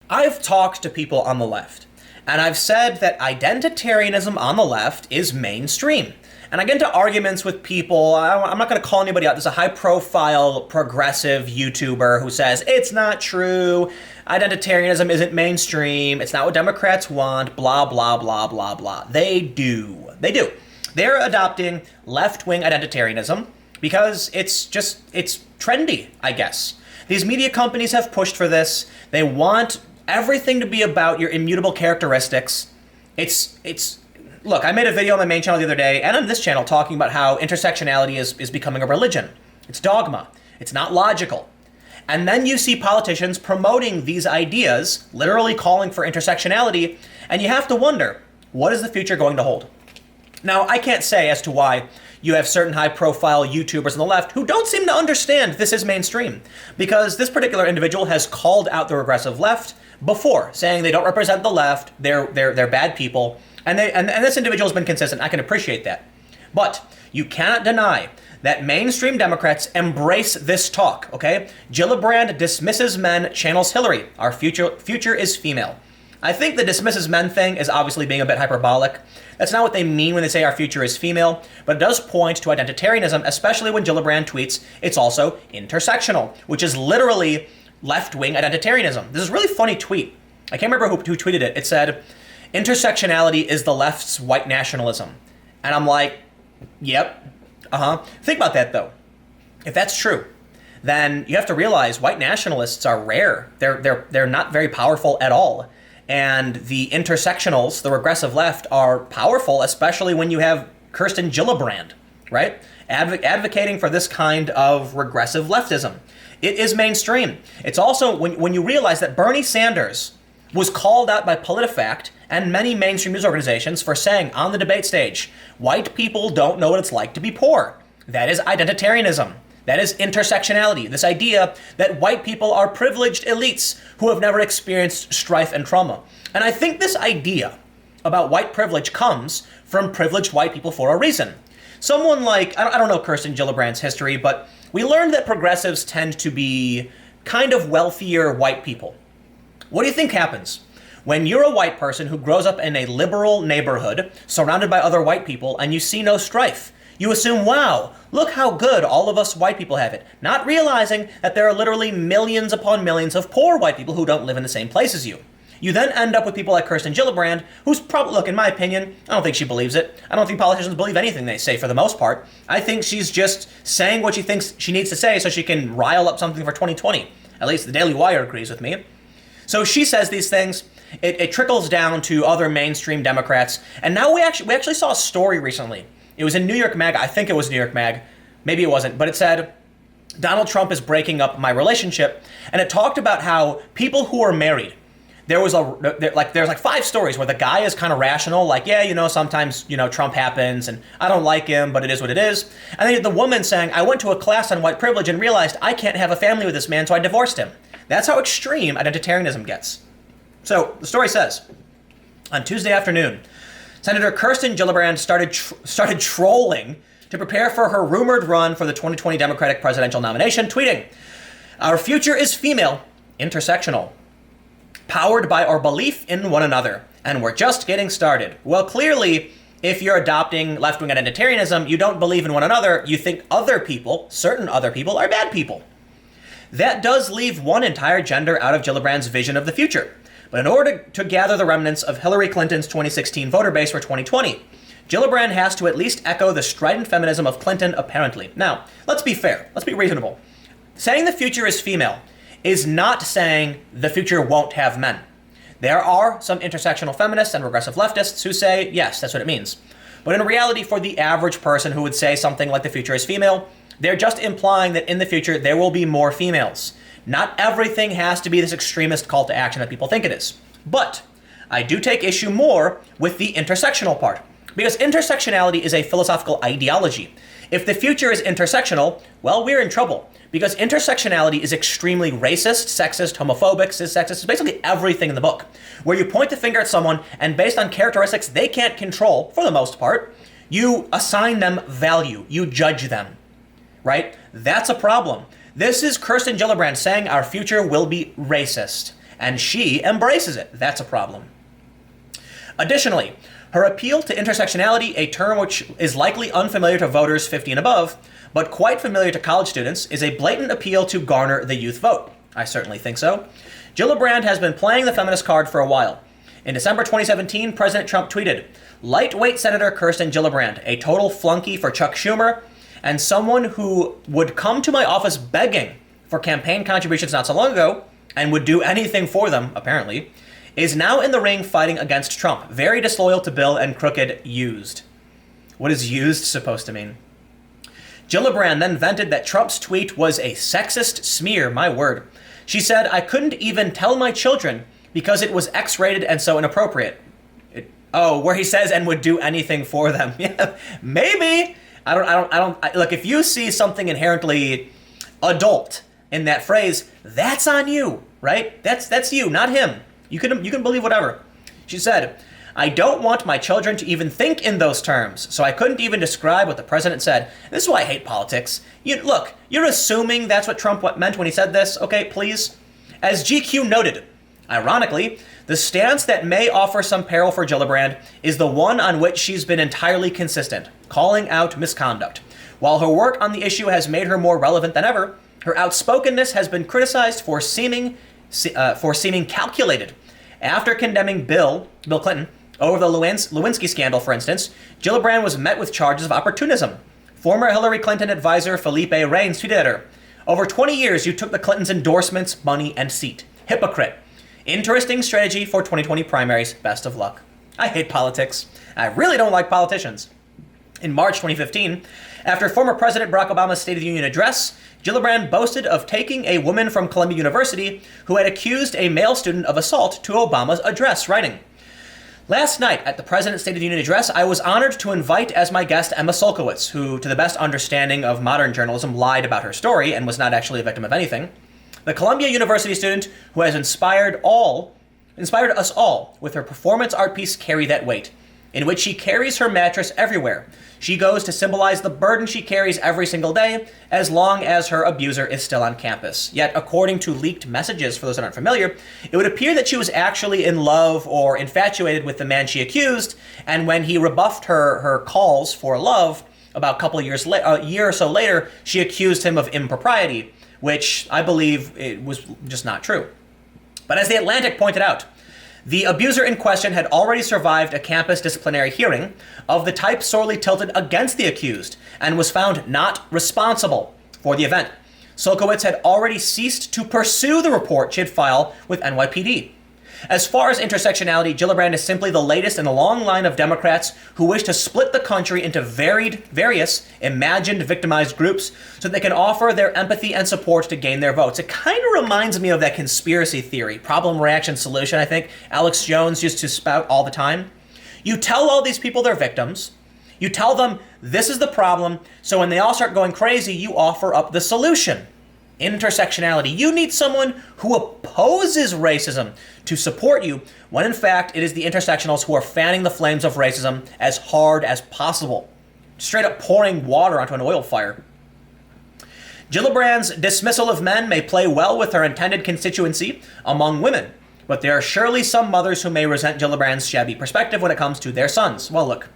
I've talked to people on the left, and I've said that identitarianism on the left is mainstream. And I get into arguments with people. I'm not going to call anybody out. There's a high-profile progressive YouTuber who says, it's not true, identitarianism isn't mainstream, it's not what Democrats want, blah, blah, blah, blah, blah. They do. They do. They're adopting left-wing identitarianism because it's trendy, I guess. These media companies have pushed for this. They want everything to be about your immutable characteristics. Look, I made a video on my main channel the other day and on this channel talking about how intersectionality is becoming a religion. It's dogma. It's not logical. And then you see politicians promoting these ideas, literally calling for intersectionality, and you have to wonder, what is the future going to hold? Now, I can't say as to why you have certain high-profile YouTubers on the left who don't seem to understand this is mainstream, because this particular individual has called out the regressive left before, saying they don't represent the left, they're bad people, and this individual has been consistent. I can appreciate that. But you cannot deny that mainstream Democrats embrace this talk, okay? Gillibrand dismisses men, channels Hillary. Our future is female. I think the dismisses men thing is obviously being a bit hyperbolic. That's not what they mean when they say our future is female, but it does point to identitarianism, especially when Gillibrand tweets it's also intersectional, which is literally left-wing identitarianism. This is a really funny tweet. I can't remember who tweeted it. It said, intersectionality is the left's white nationalism. And I'm like, yep, Think about that, though. If that's true, then you have to realize white nationalists are rare. They're not very powerful at all. And the intersectionals, the regressive left, are powerful, especially when you have Kirsten Gillibrand, right? Advocating for this kind of regressive leftism. It is mainstream. It's also, when you realize that Bernie Sanders was called out by PolitiFact and many mainstream news organizations for saying on the debate stage, white people don't know what it's like to be poor. That is identitarianism. That is intersectionality. This idea that white people are privileged elites who have never experienced strife and trauma. And I think this idea about white privilege comes from privileged white people for a reason. Someone like, I don't know Kirsten Gillibrand's history, but we learned that progressives tend to be kind of wealthier white people. What do you think happens when you're a white person who grows up in a liberal neighborhood surrounded by other white people and you see no strife? You assume, wow, look how good all of us white people have it, not realizing that there are literally millions upon millions of poor white people who don't live in the same place as you. You then end up with people like Kirsten Gillibrand, who's probably, look, in my opinion, I don't think she believes it. I don't think politicians believe anything they say for the most part. I think she's just saying what she thinks she needs to say so she can rile up something for 2020. At least the Daily Wire agrees with me. So she says these things. It trickles down to other mainstream Democrats. And now we actually saw a story recently. It was in New York Mag. I think it was New York Mag. Maybe it wasn't. But it said, Donald Trump is breaking up my relationship. And it talked about how people who are married, there's like 5 stories where the guy is kind of rational, like, yeah, sometimes, Trump happens and I don't like him, but it is what it is. And then the woman saying, I went to a class on white privilege and realized I can't have a family with this man, so I divorced him. That's how extreme identitarianism gets. So the story says, on Tuesday afternoon, Senator Kirsten Gillibrand started trolling to prepare for her rumored run for the 2020 Democratic presidential nomination, tweeting, "Our future is female, intersectional, powered by our belief in one another, and we're just getting started." Well, clearly, if you're adopting left-wing identitarianism, you don't believe in one another, you think other people, certain other people, are bad people. That does leave one entire gender out of Gillibrand's vision of the future. But in order to gather the remnants of Hillary Clinton's 2016 voter base for 2020, Gillibrand has to at least echo the strident feminism of Clinton, apparently. Now, let's be fair. Let's be reasonable. Saying the future is female is not saying the future won't have men. There are some intersectional feminists and regressive leftists who say, yes, that's what it means. But in reality, for the average person who would say something like the future is female, they're just implying that in the future there will be more females. Not everything has to be this extremist call to action that people think it is. But I do take issue more with the intersectional part, because intersectionality is a philosophical ideology. If the future is intersectional, well, we're in trouble, because intersectionality is extremely racist, sexist, homophobic, cis-sexist. It's basically everything in the book, where you point the finger at someone and based on characteristics they can't control, for the most part, you assign them value, you judge them, right? That's a problem. This is Kirsten Gillibrand saying our future will be racist. and she embraces it. That's a problem. Additionally, her appeal to intersectionality, a term which is likely unfamiliar to voters 50 and above, but quite familiar to college students, is a blatant appeal to garner the youth vote. I certainly think so. Gillibrand has been playing the feminist card for a while. In December 2017, President Trump tweeted, "Lightweight Senator Kirsten Gillibrand, a total flunky for Chuck Schumer, and someone who would come to my office begging for campaign contributions not so long ago, and would do anything for them, apparently, is now in the ring fighting against Trump. Very disloyal to Bill and crooked used." What is used supposed to mean? Gillibrand then vented that Trump's tweet was a sexist smear, my word. She said, "I couldn't even tell my children because it was X-rated and so inappropriate." Where he says and would do anything for them. Yeah, maybe. Look, if you see something inherently adult in that phrase, that's on you, right? That's you, not him. You can believe whatever. She said, "I don't want my children to even think in those terms, so I couldn't even describe what the president said." This is why I hate politics. Look, you're assuming that's what Trump meant when he said this, okay, please? As GQ noted, ironically, the stance that may offer some peril for Gillibrand is the one on which she's been entirely consistent, calling out misconduct. While her work on the issue has made her more relevant than ever, her outspokenness has been criticized for seeming calculated. After condemning Bill Clinton over the Lewinsky scandal, for instance, Gillibrand was met with charges of opportunism. Former Hillary Clinton advisor Felipe Reines tweeted at her, "Over 20 years, you took the Clintons' endorsements, money, and seat. Hypocrite. Interesting strategy for 2020 primaries. Best of luck." I hate politics. I really don't like politicians. In March 2015, after former President Barack Obama's State of the Union address, Gillibrand boasted of taking a woman from Columbia University who had accused a male student of assault to Obama's address, writing, "Last night at the President's State of the Union address, I was honored to invite as my guest Emma Sulkowicz, who, to the best understanding of modern journalism, lied about her story and was not actually a victim of anything. The Columbia University student who has inspired us all with her performance art piece Carry That Weight, in which she carries her mattress everywhere. She goes to symbolize the burden she carries every single day, as long as her abuser is still on campus. Yet, according to leaked messages, for those that aren't familiar, it would appear that she was actually in love or infatuated with the man she accused, and when he rebuffed her calls for love, about a year or so later, she accused him of impropriety, which I believe it was just not true. But as The Atlantic pointed out, the abuser in question had already survived a campus disciplinary hearing of the type sorely tilted against the accused and was found not responsible for the event. Sulkowicz had already ceased to pursue the report she had filed with NYPD. As far as intersectionality, Gillibrand is simply the latest in a long line of Democrats who wish to split the country into various imagined victimized groups so they can offer their empathy and support to gain their votes. It kind of reminds me of that conspiracy theory, problem, reaction, solution, I think Alex Jones used to spout all the time. You tell all these people they're victims. You tell them this is the problem, so when they all start going crazy, you offer up the solution. Intersectionality. You need someone who opposes racism to support you, when in fact it is the intersectionals who are fanning the flames of racism as hard as possible. Straight up pouring water onto an oil fire. Gillibrand's dismissal of men may play well with her intended constituency among women, but there are surely some mothers who may resent Gillibrand's shabby perspective when it comes to their sons. Well, look,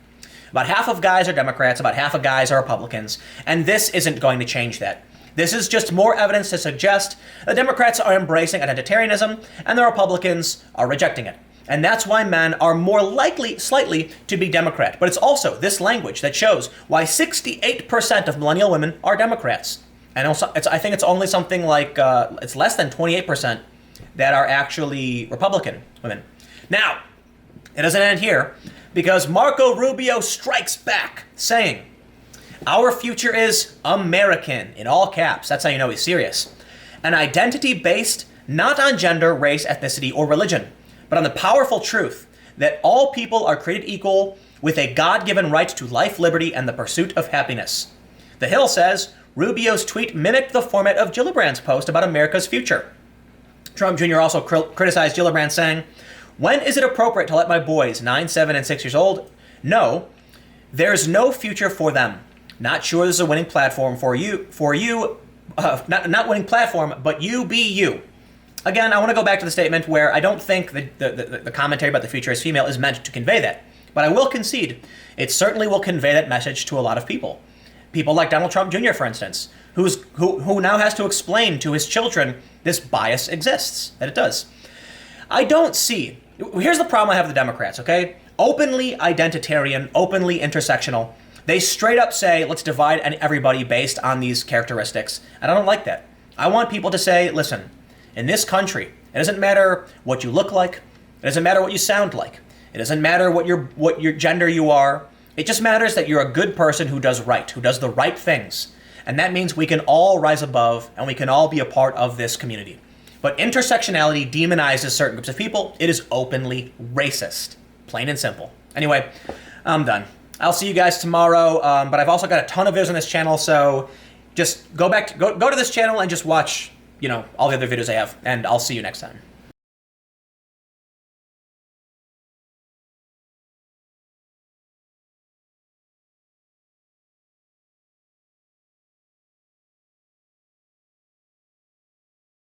about half of guys are Democrats, about half of guys are Republicans, and this isn't going to change that. This is just more evidence to suggest the Democrats are embracing identitarianism and the Republicans are rejecting it. And that's why men are more likely, slightly, to be Democrat. But it's also this language that shows why 68% of millennial women are Democrats. And also, I think it's only something like, it's less than 28% that are actually Republican women. Now, it doesn't end here, because Marco Rubio strikes back, saying, "Our future is American," in all caps. That's how you know he's serious. An identity based not on gender, race, ethnicity, or religion, but on the powerful truth that all people are created equal with a God-given right to life, liberty, and the pursuit of happiness. The Hill says Rubio's tweet mimicked the format of Gillibrand's post about America's future. Trump Jr. also criticized Gillibrand, saying, "When is it appropriate to let my boys, 9, 7, and 6 years old, know there's no future for them? Not sure this is a winning platform for you, not winning platform, but you be you." Again, I want to go back to the statement where I don't think the commentary about the future is female is meant to convey that. But I will concede, it certainly will convey that message to a lot of people. People like Donald Trump Jr., for instance, who now has to explain to his children this bias exists, that it does. I don't see, here's the problem I have with the Democrats, okay? Openly identitarian, openly intersectional. They straight up say, let's divide everybody based on these characteristics. And I don't like that. I want people to say, listen, in this country, it doesn't matter what you look like. It doesn't matter what you sound like. It doesn't matter what your gender you are. It just matters that you're a good person who does right, who does the right things. And that means we can all rise above and we can all be a part of this community. But intersectionality demonizes certain groups of people. It is openly racist. Plain and simple. Anyway, I'm done. I'll see you guys tomorrow, but I've also got a ton of videos on this channel, so just go to this channel and just watch, all the other videos I have, and I'll see you next time.